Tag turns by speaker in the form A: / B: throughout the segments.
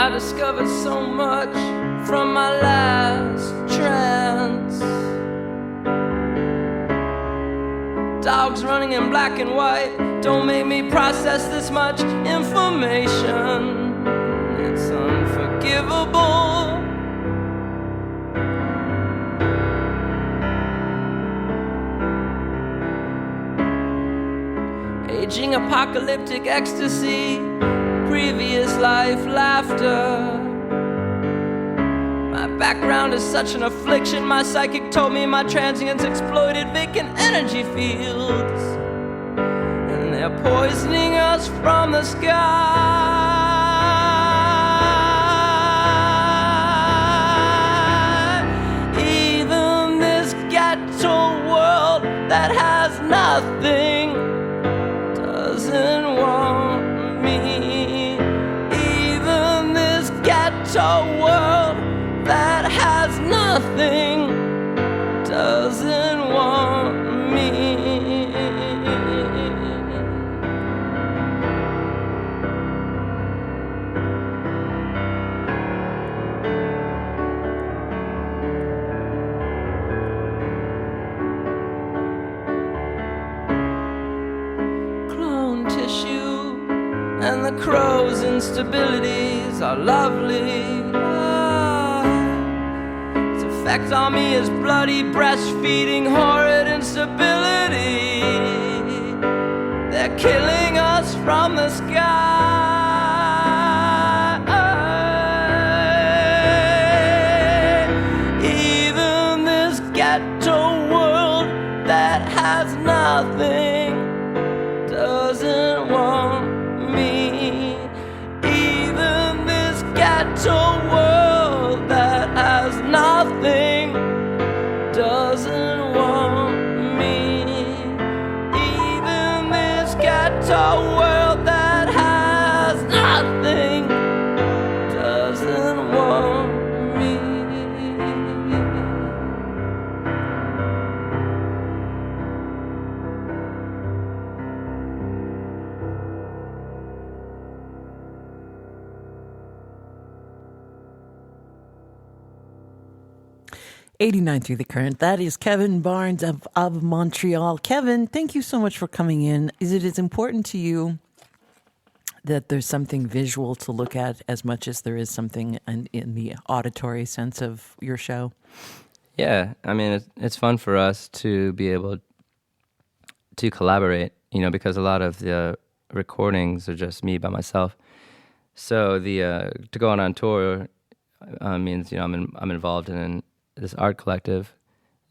A: I discovered so much from my last trance. Dogs running in black and white don't make me process this much information. It's unforgivable. Aging apocalyptic ecstasy, previous life laughter. My background is such an affliction. My psychic told me my transients exploited vacant energy fields, and they're poisoning us from the sky. Even this ghetto world that has nothing doesn't want me. Even this ghetto world that has nothing doesn't want me. Clone tissue and the crow's instabilities are lovely. Effect on me is bloody breastfeeding, horrid instability. They're killing us from the sky. Even this ghetto world that has nothing doesn't want me. Even this ghetto world that has nothing doesn't want me. Even this ghetto world that has nothing doesn't want me.
B: '89 Through the Current. That is Kevin Barnes of Montreal. Kevin, thank you so much for coming in. Is it as important to you that there's something visual to look at as much as there is something in the auditory sense of your show?
C: Yeah, I mean, it's fun for us to be able to collaborate, because a lot of the recordings are just me by myself. So to go on tour means, I'm involved in this art collective,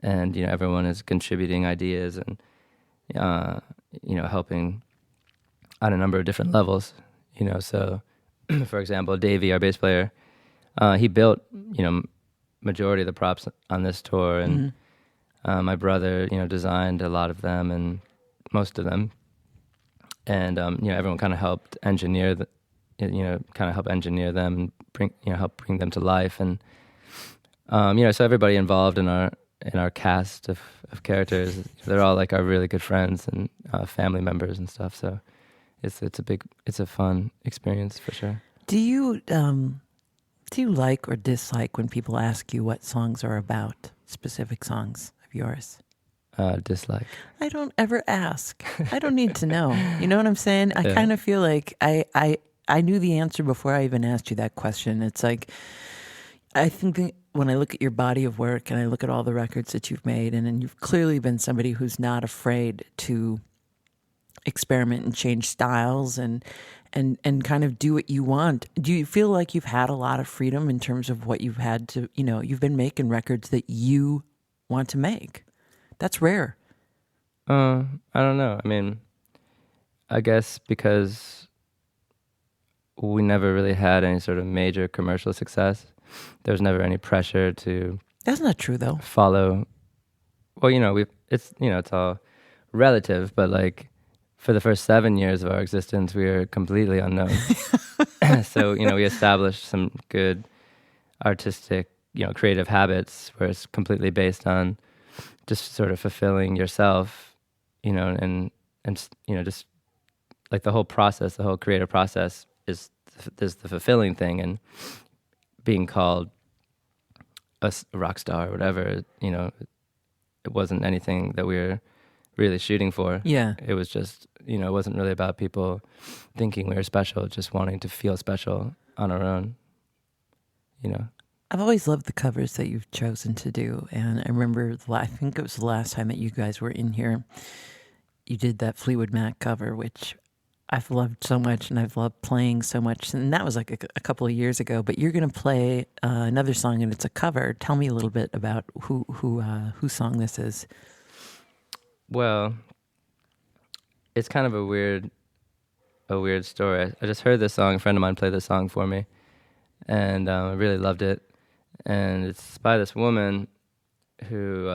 C: and everyone is contributing ideas and helping on a number of different levels. So for example, Davey, our bass player, he built majority of the props on this tour, and my brother designed a lot of them and most of them, and everyone kind of helped engineer them and help bring them to life. And so everybody involved in our cast of characters, they're all like our really good friends and family members and stuff. So it's a fun experience for sure.
B: Do you like or dislike when people ask you what songs are about, specific songs of yours?
C: Dislike.
B: I don't ever ask. I don't need to know. You know what I'm saying? I kind of feel like I knew the answer before I even asked you that question. It's like, I think when I look at your body of work and I look at all the records that you've made, and you've clearly been somebody who's not afraid to experiment and change styles and kind of do what you want. Do you feel like you've had a lot of freedom in terms of what you've had to, you've been making records that you want to make? That's rare.
C: I don't know. I mean, I guess because we never really had any sort of major commercial success, there was never any pressure to.
B: That's not true, though.
C: Follow. Well, it's all relative, but like for the first 7 years of our existence, we were completely unknown. So we established some good artistic, creative habits where it's completely based on just sort of fulfilling yourself, and just like the whole process, the whole creative process is there's the fulfilling thing, and being called a rock star or whatever. You know, it wasn't anything that we were really shooting for.
B: Yeah.
C: It was just, you know, it wasn't really about people thinking we were special, just wanting to feel special on our own, you know.
B: I've always loved the covers that you've chosen to do. And I remember, I think it was the last time that you guys were in here, you did that Fleetwood Mac cover, which I've loved so much and I've loved playing so much. And that was like a couple of years ago. But you're going to play another song and it's a cover. Tell me a little bit about whose song this is.
C: Well, it's kind of a weird story. I just heard this song. A friend of mine played this song for me, and I really loved it. And it's by this woman who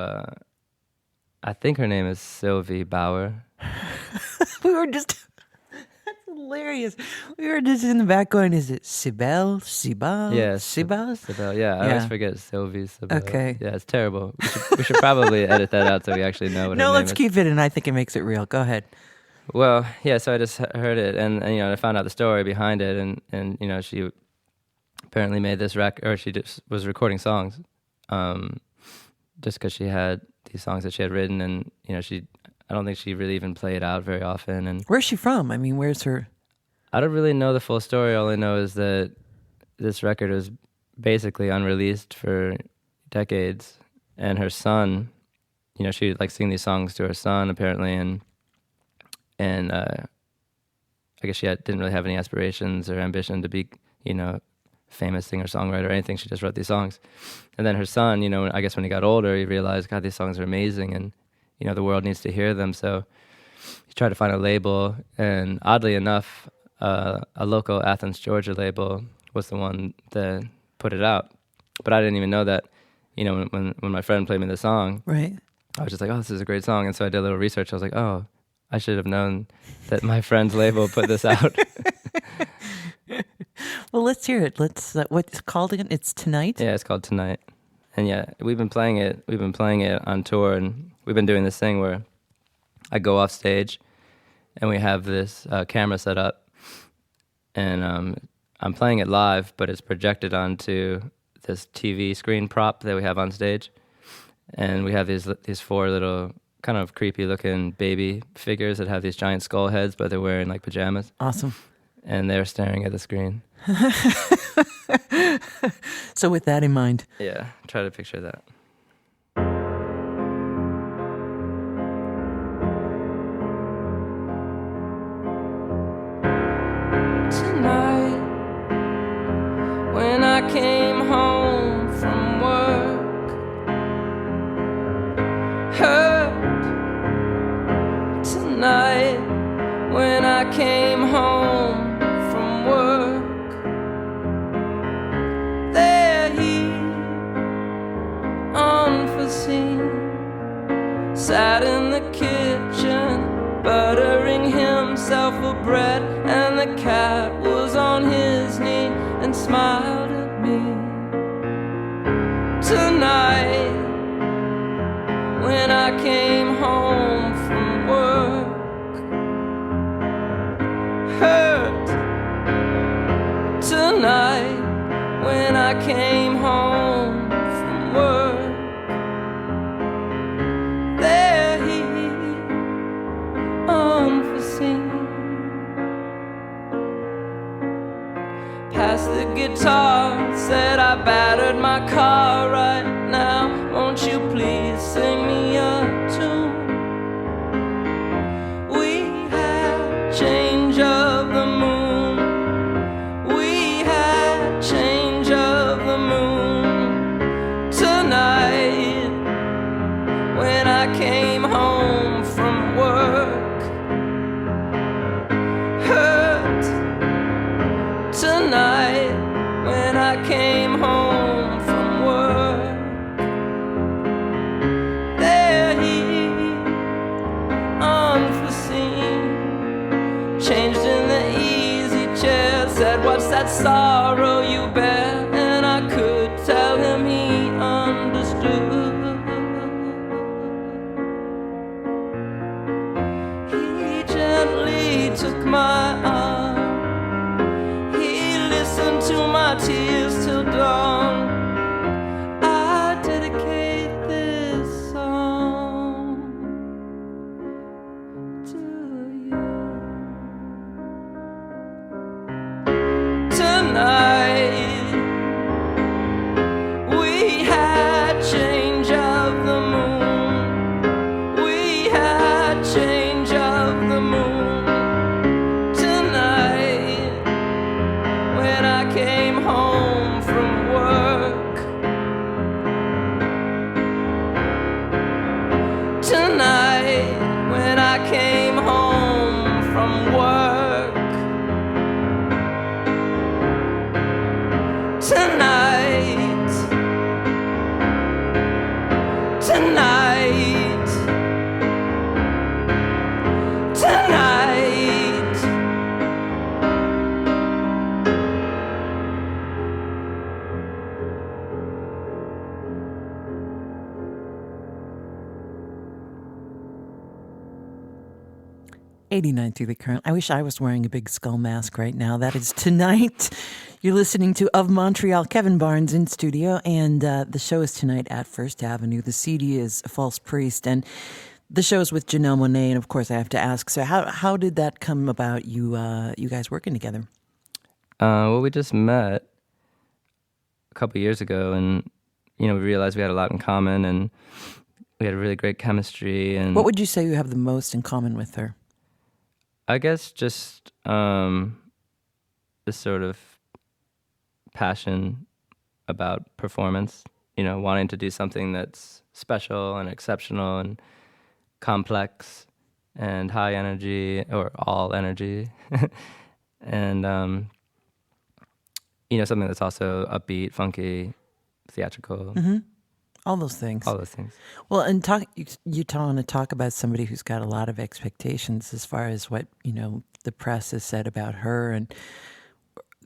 C: I think her name is Sibylle Baier.
B: We were just... That's hilarious. We were just in the back going, is it Sibylle?
C: Yeah,
B: Sibylle?
C: Sibylle. Yeah, I always forget Sibylle.
B: Okay.
C: Yeah, it's terrible. We should probably edit that out so we actually know what her name is.
B: No, let's keep it, and I think it makes it real. Go ahead.
C: Well, yeah, so I just heard it, and you know, I found out the story behind it, and you know, she apparently made this record, or she just was recording songs, just because she had these songs that she had written, and you know, I don't think she really even played out very often. And
B: where's she from? I mean, where's her?
C: I don't really know the full story. All I know is that this record was basically unreleased for decades, and her son, you know, she would like sing these songs to her son apparently, and I guess she didn't really have any aspirations or ambition to be, you know, famous singer-songwriter or anything. She just wrote these songs. And then her son, you know, I guess when he got older, he realized, God, these songs are amazing, and, you know, the world needs to hear them. So he tried to find a label, and oddly enough, a local Athens, Georgia label was the one that put it out. But I didn't even know that, you know, when my friend played me the song,
B: right,
C: I was just like, oh, this is a great song. And so I did a little research. I was like, oh, I should have known that my friend's label put this out.
B: Well, let's hear it. What's it called again? It's Tonight?
C: Yeah, it's called Tonight. And yeah, we've been playing it on tour, and we've been doing this thing where I go off stage and we have this camera set up, and I'm playing it live, but it's projected onto this TV screen prop that we have on stage. And we have these four little kind of creepy looking baby figures that have these giant skull heads, but they're wearing like pajamas.
B: Awesome.
C: And they're staring at the screen.
B: So with that in mind.
C: Yeah, try to picture that.
A: Tonight, when I came home from work, hurt. Tonight, when I came home from work, there he, unforeseen, sat in the kitchen, buttering himself a bread, and the cat was on his knee and smiled at me. Tonight, when I came home from work, hurt. Tonight, when I came home from work, there he, unforeseen, passed the guitar, said, I battered my car right now, won't you please sing me a tune? We had change of the moon, we had change of the moon. Tonight, when I came home from work, hurt. Tonight, when I came home from work, there he, unforeseen, changed in the easy chair, said, what's that sorrow you bear? And I could tell him he understood. He gently took my arm, he Tonight, when I came home from work. Tonight, tonight, tonight.
B: 89 through the current. I wish I was wearing a big skull mask right now. That is Tonight. You're listening to Of Montreal, Kevin Barnes in studio, and the show is tonight at First Avenue. The CD is False Priest, and the show is with Janelle Monae, and of course I have to ask, so how did that come about, you guys working together?
C: Well, we just met a couple years ago, and we realized we had a lot in common, and we had a really great chemistry. And
B: what would you say you have the most in common with her?
C: I guess just this sort of passion about performance, wanting to do something that's special and exceptional and complex and high energy, or all energy, and something that's also upbeat, funky, theatrical.
B: Mm-hmm. All those things. Well, and you want to talk about somebody who's got a lot of expectations as far as what, the press has said about her, and,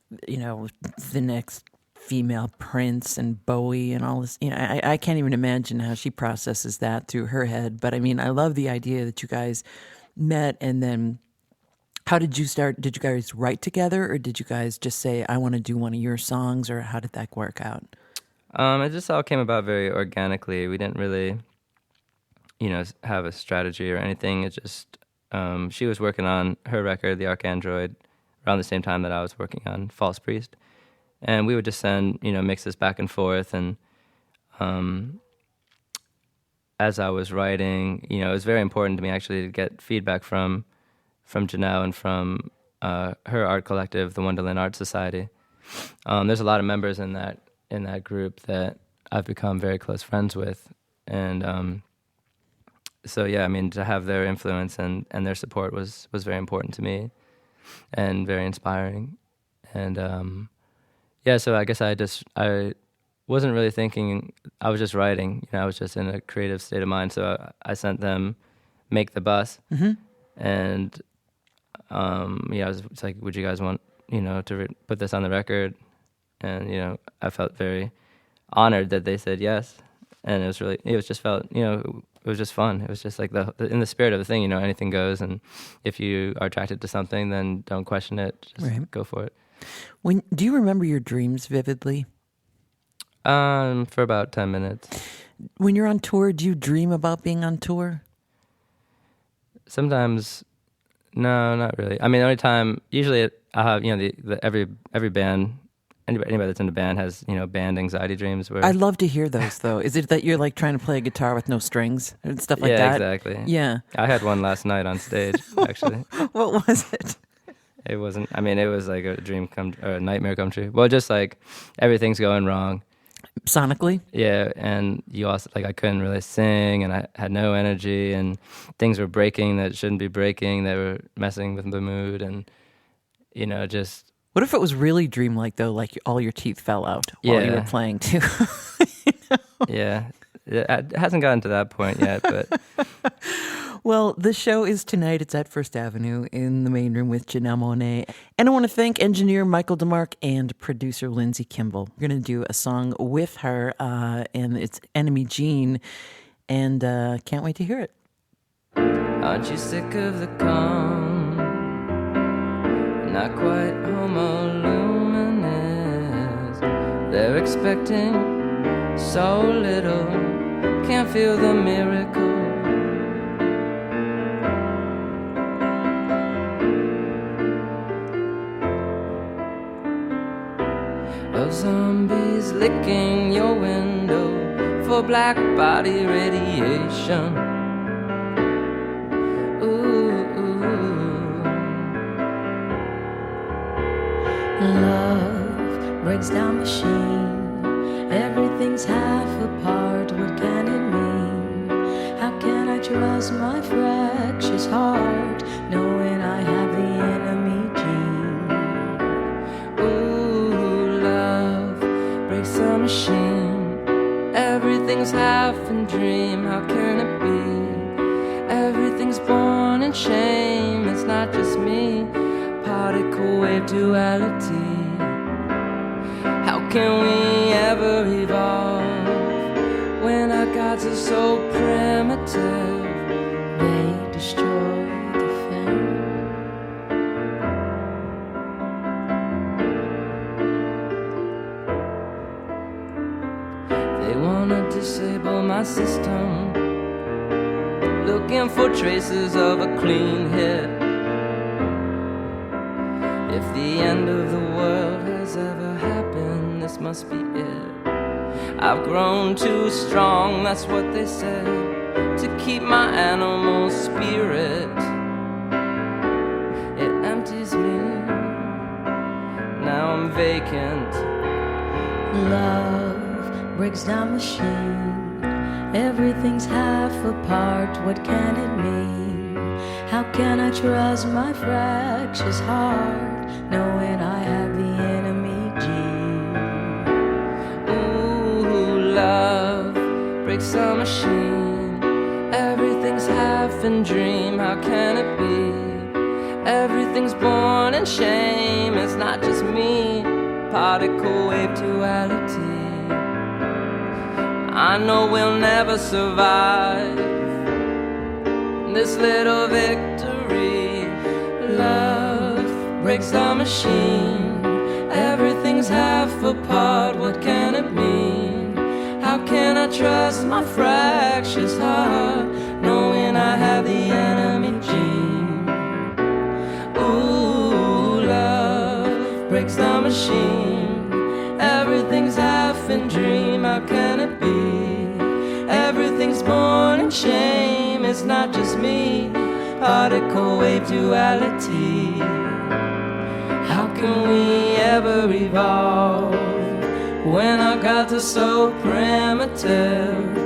B: the next female Prince and Bowie and all this. I can't even imagine how she processes that through her head. But I mean, I love the idea that you guys met, and then how did you start? Did you guys write together, or did you guys just say, I want to do one of your songs, or how did that work out?
C: It just all came about very organically. We didn't really, have a strategy or anything. It just, she was working on her record, The Arcandroid, around the same time that I was working on False Priest. And we would just send, mixes back and forth. And as I was writing, it was very important to me actually to get feedback from Janelle and from her art collective, the Wonderland Art Society. There's a lot of members in that group that I've become very close friends with, and so yeah, I mean, to have their influence and their support was very important to me, and very inspiring, and yeah. So I guess I wasn't really thinking. I was just writing. I was just in a creative state of mind. So I sent them "Make the Bus,"
B: mm-hmm.
C: and it's like, would you guys want to put this on the record? And, I felt very honored that they said yes. And it was just fun. It was just like in the spirit of the thing, anything goes. And if you are attracted to something, then don't question it. Just go for it.
B: Do you remember your dreams vividly?
C: For about 10 minutes.
B: When you're on tour, do you dream about being on tour?
C: Sometimes, no, not really. I mean, the only time, usually I have, every band, anybody that's in the band has, band anxiety dreams. Where
B: I'd love to hear those, though. Is it that you're like trying to play a guitar with no strings and stuff like that?
C: Yeah, exactly.
B: Yeah.
C: I had one last night on stage, actually.
B: What was it?
C: It wasn't, it was like a a nightmare come true. Well, just like everything's going wrong.
B: Sonically?
C: Yeah, and you also, I couldn't really sing, and I had no energy, and things were breaking that shouldn't be breaking. They were messing with the mood, and, just...
B: What if it was really dreamlike, though, like all your teeth fell out while you were playing, too?
C: Yeah. It hasn't gotten to that point yet, but...
B: Well, the show is tonight. It's at First Avenue in the main room with Janelle Monae. And I want to thank engineer Michael DeMarc and producer Lindsay Kimball. We're going to do a song with her, and it's Enemy Gene, and can't wait to hear it.
A: Aren't you sick of the calm? Not quite homo luminous. They're expecting so little, can't feel the miracle. Of zombies licking your window for black body radiation.
D: Love breaks down machine. Everything's half apart. What can it mean? How can I trust trust my fractious heart, knowing I have the enemy gene.
A: Ooh, love breaks the machine. Everything's half in dream, how can it be? Everything's born in shame, it's not just me. Particle wave duality. How can we ever evolve when our gods are so primitive?
D: They destroy the fame.
A: They wanna disable my system, looking for traces of a clean hit. If the end of the world has ever happened, this must be it. I've grown too strong, that's what they said, to keep my animal spirit. It empties me, now I'm vacant.
D: Love breaks down machine. Everything's half apart, what can it mean? How can I trust my fractious heart, knowing I have the enemy gene?
A: Ooh, love breaks the machine. Everything's half in dream, how can it be? Everything's born in shame, it's not just me. Particle wave duality. I know we'll never survive this little victory. Love breaks the machine. Everything's half apart, what can it mean? How can I trust my fractious heart, knowing I have the enemy gene? Ooh, love breaks the machine. Everything's half in dream, how can it be? Everything's born in shame, it's not just me. Particle wave duality. How can we ever evolve when our gods are so primitive?